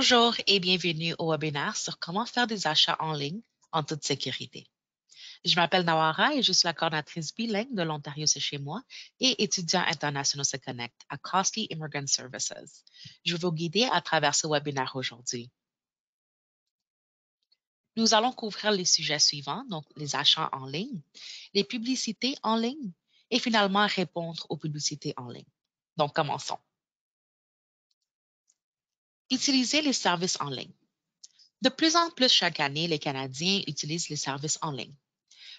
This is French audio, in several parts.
Bonjour et bienvenue au webinaire sur comment faire des achats en ligne en toute sécurité. Je m'appelle Nawara et je suis la coordinatrice bilingue de l'Ontario C'est chez moi et étudiants internationaux se connectent à Costly Immigrant Services. Je vais vous guider à travers ce webinaire aujourd'hui. Nous allons couvrir les sujets suivants, donc les achats en ligne, les publicités en ligne et finalement répondre aux publicités en ligne. Donc, commençons. Utiliser les services en ligne. De plus en plus chaque année, les Canadiens utilisent les services en ligne.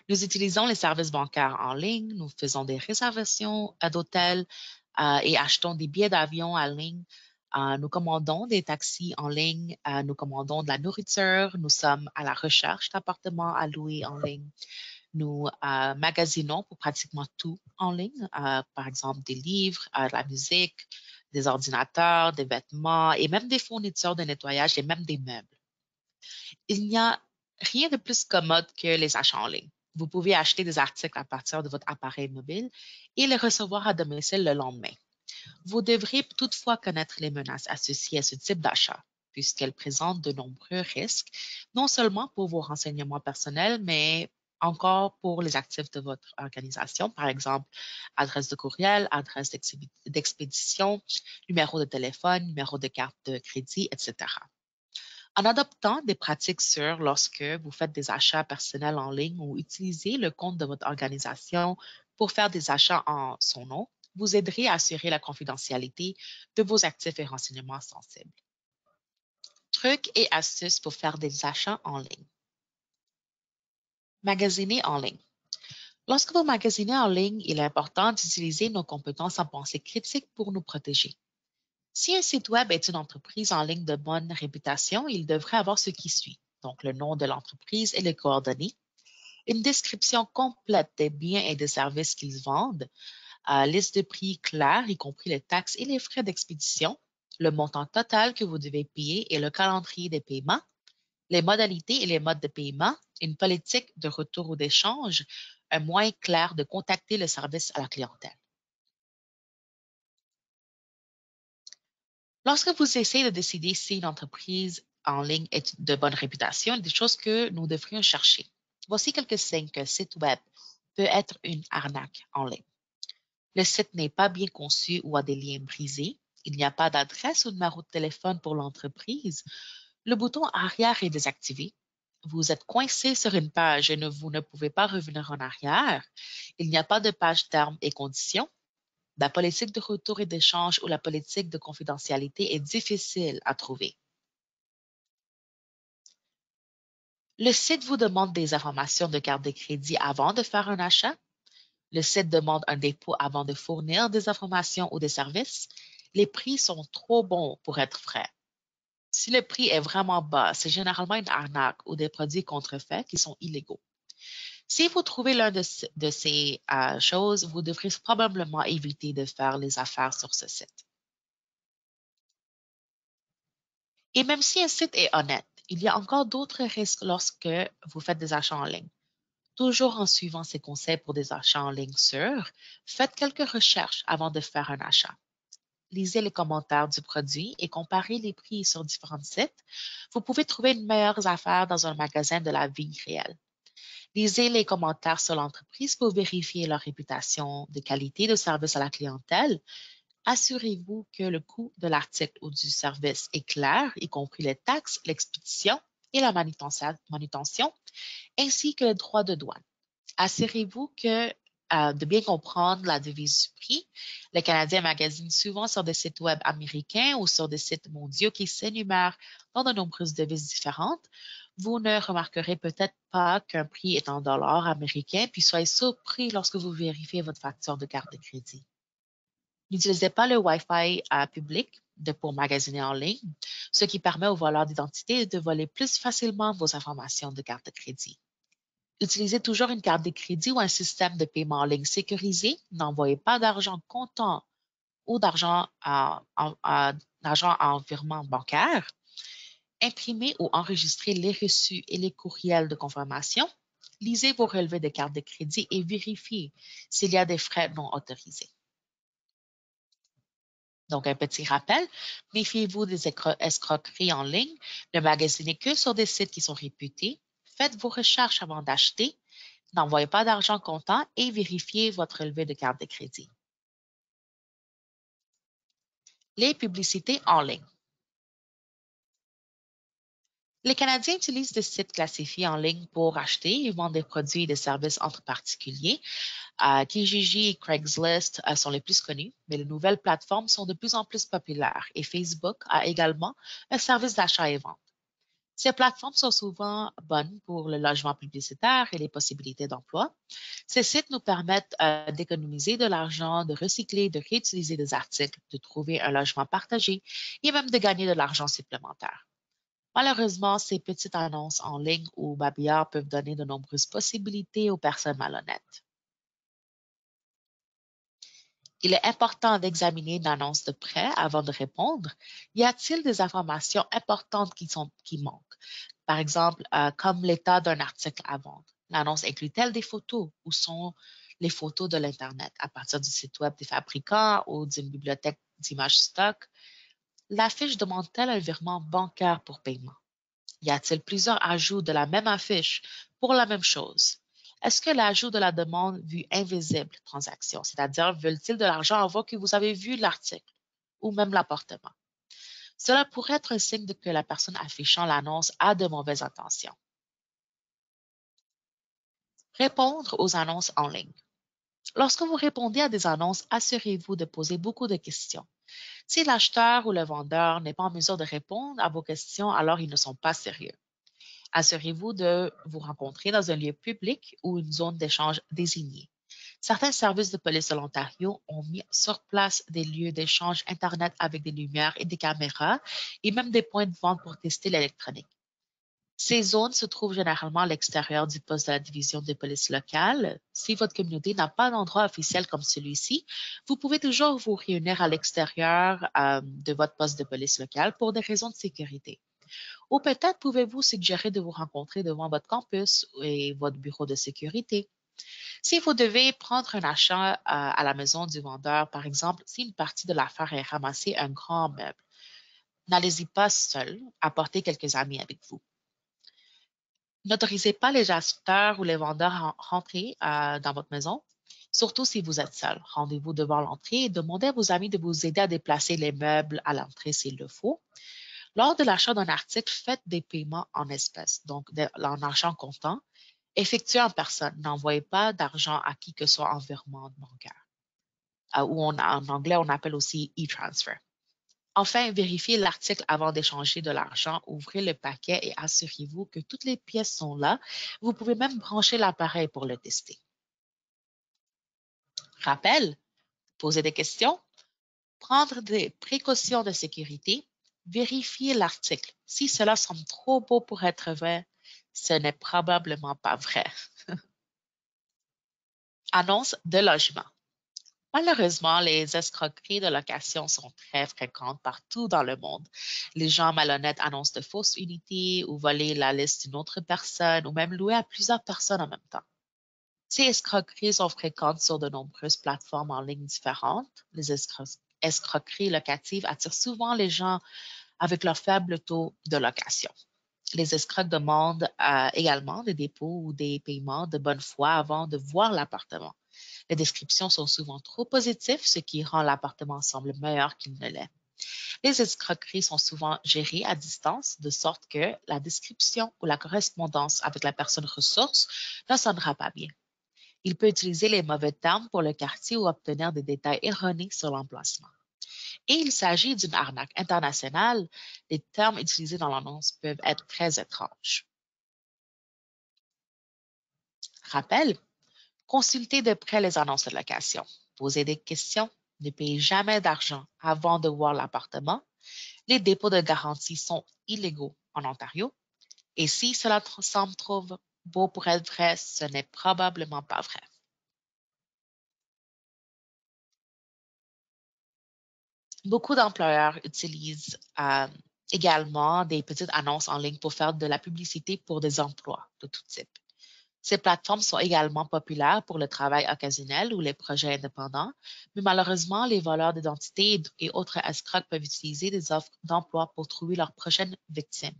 Nous utilisons les services bancaires en ligne, nous faisons des réservations d'hôtels et achetons des billets d'avion en ligne. Nous commandons des taxis en ligne, nous commandons de la nourriture, nous sommes à la recherche d'appartements à louer en ligne. Nous magasinons pour pratiquement tout en ligne, par exemple des livres, de la musique, des ordinateurs, des vêtements et même des fournitures de nettoyage et même des meubles. Il n'y a rien de plus commode que les achats en ligne. Vous pouvez acheter des articles à partir de votre appareil mobile et les recevoir à domicile le lendemain. Vous devrez toutefois connaître les menaces associées à ce type d'achat, puisqu'elles présentent de nombreux risques, non seulement pour vos renseignements personnels, mais encore pour les actifs de votre organisation, par exemple, adresse de courriel, adresse d'expédition, numéro de téléphone, numéro de carte de crédit, etc. En adoptant des pratiques sûres lorsque vous faites des achats personnels en ligne ou utilisez le compte de votre organisation pour faire des achats en son nom, vous aiderez à assurer la confidentialité de vos actifs et renseignements sensibles. Trucs et astuces pour faire des achats en ligne. Magasiner en ligne. Lorsque vous magasinez en ligne, il est important d'utiliser nos compétences en pensée critique pour nous protéger. Si un site web est une entreprise en ligne de bonne réputation, il devrait avoir ce qui suit. Donc, le nom de l'entreprise et les coordonnées, une description complète des biens et des services qu'ils vendent, liste de prix claire, y compris les taxes et les frais d'expédition, le montant total que vous devez payer et le calendrier des paiements, les modalités et les modes de paiement, une politique de retour ou d'échange, un moyen clair de contacter le service à la clientèle. Lorsque vous essayez de décider si une entreprise en ligne est de bonne réputation, il y a des choses que nous devrions chercher. Voici quelques signes qu'un site web peut être une arnaque en ligne. Le site n'est pas bien conçu ou a des liens brisés. Il n'y a pas d'adresse ou de numéro de téléphone pour l'entreprise. Le bouton arrière est désactivé. Vous êtes coincé sur une page et vous ne pouvez pas revenir en arrière. Il n'y a pas de page termes et conditions. La politique de retour et d'échange ou la politique de confidentialité est difficile à trouver. Le site vous demande des informations de carte de crédit avant de faire un achat. Le site demande un dépôt avant de fournir des informations ou des services. Les prix sont trop bons pour être vrais. Si le prix est vraiment bas, c'est généralement une arnaque ou des produits contrefaits qui sont illégaux. Si vous trouvez l'un de ces choses, vous devrez probablement éviter de faire les affaires sur ce site. Et même si un site est honnête, il y a encore d'autres risques lorsque vous faites des achats en ligne. Toujours en suivant ces conseils pour des achats en ligne sûrs, faites quelques recherches avant de faire un achat. Lisez les commentaires du produit et comparez les prix sur différents sites. Vous pouvez trouver de meilleures affaires dans un magasin de la vie réelle. Lisez les commentaires sur l'entreprise pour vérifier leur réputation de qualité de service à la clientèle. Assurez-vous que le coût de l'article ou du service est clair, y compris les taxes, l'expédition et la manutention, ainsi que les droits de douane. Assurez-vous de bien comprendre la devise du prix. Les Canadiens magasinent souvent sur des sites web américains ou sur des sites mondiaux qui s'énumèrent dans de nombreuses devises différentes. Vous ne remarquerez peut-être pas qu'un prix est en dollars américains, puis soyez surpris lorsque vous vérifiez votre facture de carte de crédit. N'utilisez pas le Wi-Fi public pour magasiner en ligne, ce qui permet aux voleurs d'identité de voler plus facilement vos informations de carte de crédit. Utilisez toujours une carte de crédit ou un système de paiement en ligne sécurisé. N'envoyez pas d'argent comptant ou d'argent en virement bancaire. Imprimez ou enregistrez les reçus et les courriels de confirmation. Lisez vos relevés de carte de crédit et vérifiez s'il y a des frais non autorisés. Donc, un petit rappel, méfiez-vous des escroqueries en ligne, ne magasinez que sur des sites qui sont réputés, faites vos recherches avant d'acheter, n'envoyez pas d'argent comptant et vérifiez votre relevé de carte de crédit. Les publicités en ligne. Les Canadiens utilisent des sites classifiés en ligne pour acheter et vendre des produits et des services entre particuliers. Kijiji et Craigslist sont les plus connus, mais les nouvelles plateformes sont de plus en plus populaires et Facebook a également un service d'achat et vente. Ces plateformes sont souvent bonnes pour le logement publicitaire et les possibilités d'emploi. Ces sites nous permettent d'économiser de l'argent, de recycler, de réutiliser des articles, de trouver un logement partagé et même de gagner de l'argent supplémentaire. Malheureusement, ces petites annonces en ligne ou babillards peuvent donner de nombreuses possibilités aux personnes malhonnêtes. Il est important d'examiner une annonce de près avant de répondre. Y a-t-il des informations importantes qui manquent? Par exemple, comme l'état d'un article à vendre. L'annonce inclut-elle des photos? Où sont les photos de l'Internet à partir du site web des fabricants ou d'une bibliothèque d'images stock? L'affiche demande-t-elle un virement bancaire pour paiement? Y a-t-il plusieurs ajouts de la même affiche pour la même chose? Est-ce que l'ajout de la demande vue invisible transaction, c'est-à-dire veulent-ils de l'argent avant que vous avez vu l'article ou même l'appartement? Cela pourrait être un signe que la personne affichant l'annonce a de mauvaises intentions. Répondre aux annonces en ligne. Lorsque vous répondez à des annonces, assurez-vous de poser beaucoup de questions. Si l'acheteur ou le vendeur n'est pas en mesure de répondre à vos questions, alors ils ne sont pas sérieux. Assurez-vous de vous rencontrer dans un lieu public ou une zone d'échange désignée. Certains services de police de l'Ontario ont mis sur place des lieux d'échange Internet avec des lumières et des caméras et même des points de vente pour tester l'électronique. Ces zones se trouvent généralement à l'extérieur du poste de la division de police locale. Si votre communauté n'a pas d'endroit officiel comme celui-ci, vous pouvez toujours vous réunir à l'extérieur de votre poste de police locale pour des raisons de sécurité. Ou peut-être pouvez-vous suggérer de vous rencontrer devant votre campus et votre bureau de sécurité. Si vous devez prendre un achat à la maison du vendeur, par exemple, si une partie de l'affaire est ramasser un grand meuble, n'allez-y pas seul, apportez quelques amis avec vous. N'autorisez pas les acheteurs ou les vendeurs à rentrer dans votre maison, surtout si vous êtes seul. Rendez-vous devant l'entrée et demandez à vos amis de vous aider à déplacer les meubles à l'entrée s'il le faut. Lors de l'achat d'un article, faites des paiements en espèces, donc en argent comptant. Effectuez en personne. N'envoyez pas d'argent à qui que ce soit en virement bancaire, ou en anglais, on appelle aussi e-transfer. Enfin, vérifiez l'article avant d'échanger de l'argent, ouvrez le paquet et assurez-vous que toutes les pièces sont là. Vous pouvez même brancher l'appareil pour le tester. Rappel, poser des questions, prendre des précautions de sécurité, vérifier l'article. Si cela semble trop beau pour être vrai, ce n'est probablement pas vrai. Annonce de logement. Malheureusement, les escroqueries de location sont très fréquentes partout dans le monde. Les gens malhonnêtes annoncent de fausses unités ou voler la liste d'une autre personne ou même louer à plusieurs personnes en même temps. Ces escroqueries sont fréquentes sur de nombreuses plateformes en ligne différentes. Les escroqueries locatives attirent souvent les gens avec leur faible taux de location. Les escrocs demandent également des dépôts ou des paiements de bonne foi avant de voir l'appartement. Les descriptions sont souvent trop positives, ce qui rend l'appartement sembler meilleur qu'il ne l'est. Les escroqueries sont souvent gérées à distance, de sorte que la description ou la correspondance avec la personne ressource ne sonnera pas bien. Il peut utiliser les mauvais termes pour le quartier ou obtenir des détails erronés sur l'emplacement. Et il s'agit d'une arnaque internationale. Les termes utilisés dans l'annonce peuvent être très étranges. Rappel, consultez de près les annonces de location. Posez des questions. Ne payez jamais d'argent avant de voir l'appartement. Les dépôts de garantie sont illégaux en Ontario. Et si cela semble trop beau pour être vrai, ce n'est probablement pas vrai. Beaucoup d'employeurs utilisent également des petites annonces en ligne pour faire de la publicité pour des emplois de tout type. Ces plateformes sont également populaires pour le travail occasionnel ou les projets indépendants, mais malheureusement, les voleurs d'identité et autres escrocs peuvent utiliser des offres d'emploi pour trouver leur prochaine victime.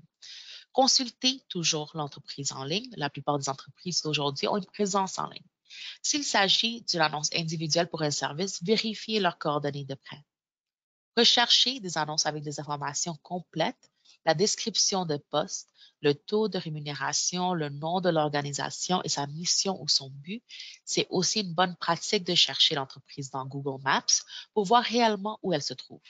Consultez toujours l'entreprise en ligne. La plupart des entreprises d'aujourd'hui ont une présence en ligne. S'il s'agit d'une annonce individuelle pour un service, vérifiez leurs coordonnées de près. Recherchez des annonces avec des informations complètes, la description de poste, le taux de rémunération, le nom de l'organisation et sa mission ou son but. C'est aussi une bonne pratique de chercher l'entreprise dans Google Maps pour voir réellement où elle se trouve.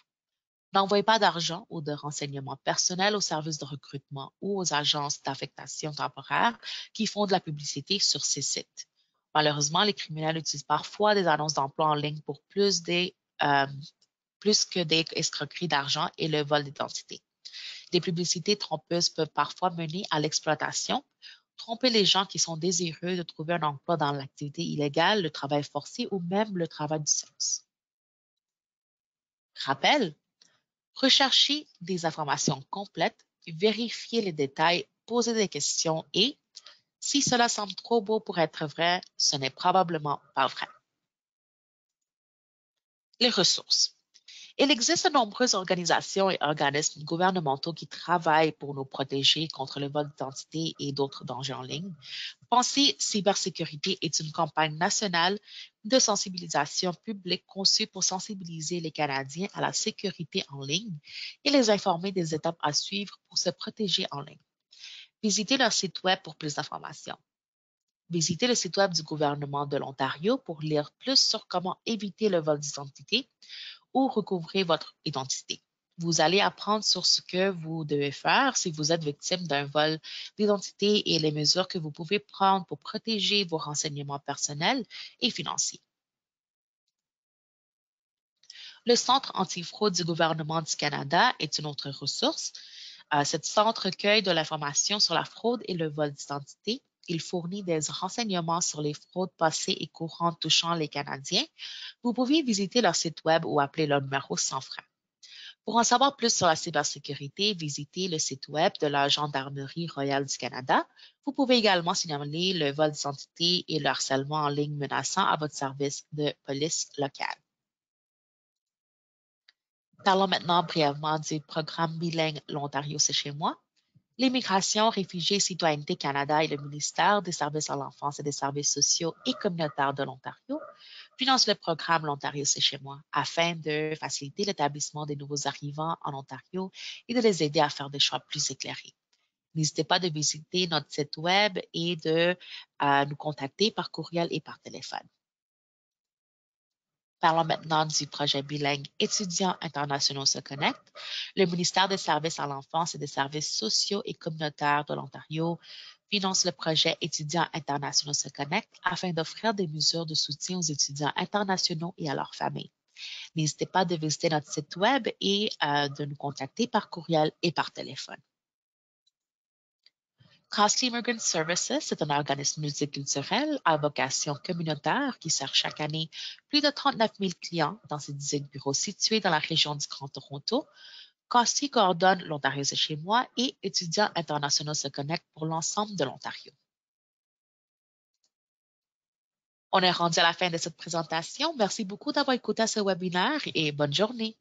N'envoyez pas d'argent ou de renseignements personnels aux services de recrutement ou aux agences d'affectation temporaire qui font de la publicité sur ces sites. Malheureusement, les criminels utilisent parfois des annonces d'emploi en ligne pour plus que des escroqueries d'argent et le vol d'identité. Les publicités trompeuses peuvent parfois mener à l'exploitation, tromper les gens qui sont désireux de trouver un emploi dans l'activité illégale, le travail forcé ou même le travail du sexe. Rappel, recherchez des informations complètes, vérifiez les détails, posez des questions et, si cela semble trop beau pour être vrai, ce n'est probablement pas vrai. Les ressources. Il existe de nombreuses organisations et organismes gouvernementaux qui travaillent pour nous protéger contre le vol d'identité et d'autres dangers en ligne. Pensez cybersécurité est une campagne nationale de sensibilisation publique conçue pour sensibiliser les Canadiens à la sécurité en ligne et les informer des étapes à suivre pour se protéger en ligne. Visitez leur site Web pour plus d'informations. Visitez le site Web du gouvernement de l'Ontario pour lire plus sur comment éviter le vol d'identité ou recouvrer votre identité. Vous allez apprendre sur ce que vous devez faire si vous êtes victime d'un vol d'identité et les mesures que vous pouvez prendre pour protéger vos renseignements personnels et financiers. Le Centre antifraude du gouvernement du Canada est une autre ressource. Cet centre recueille de l'information sur la fraude et le vol d'identité. Il fournit des renseignements sur les fraudes passées et courantes touchant les Canadiens. Vous pouvez visiter leur site Web ou appeler leur numéro sans frais. Pour en savoir plus sur la cybersécurité, visitez le site Web de la Gendarmerie royale du Canada. Vous pouvez également signaler le vol d'identité et le harcèlement en ligne menaçant à votre service de police local. Parlons maintenant brièvement du programme bilingue L'Ontario, c'est chez moi. L'immigration, réfugiés et citoyenneté Canada et le ministère des Services à l'enfance et des services sociaux et communautaires de l'Ontario finance le programme L'Ontario, c'est chez moi afin de faciliter l'établissement des nouveaux arrivants en Ontario et de les aider à faire des choix plus éclairés. N'hésitez pas de visiter notre site Web et de nous contacter par courriel et par téléphone. Parlons maintenant du projet bilingue Étudiants internationaux se connectent. Le ministère des Services à l'enfance et des services sociaux et communautaires de l'Ontario finance le projet Étudiants internationaux se connectent afin d'offrir des mesures de soutien aux étudiants internationaux et à leurs familles. N'hésitez pas de visiter notre site Web et de nous contacter par courriel et par téléphone. Costly Immigrant Services, c'est un organisme multiculturel à vocation communautaire qui sert chaque année plus de 39 000 clients dans ses 18 bureaux situés dans la région du Grand Toronto. Costly coordonne l'Ontario c'est chez moi et Étudiants internationaux se connectent pour l'ensemble de l'Ontario. On est rendu à la fin de cette présentation. Merci beaucoup d'avoir écouté ce webinaire et bonne journée.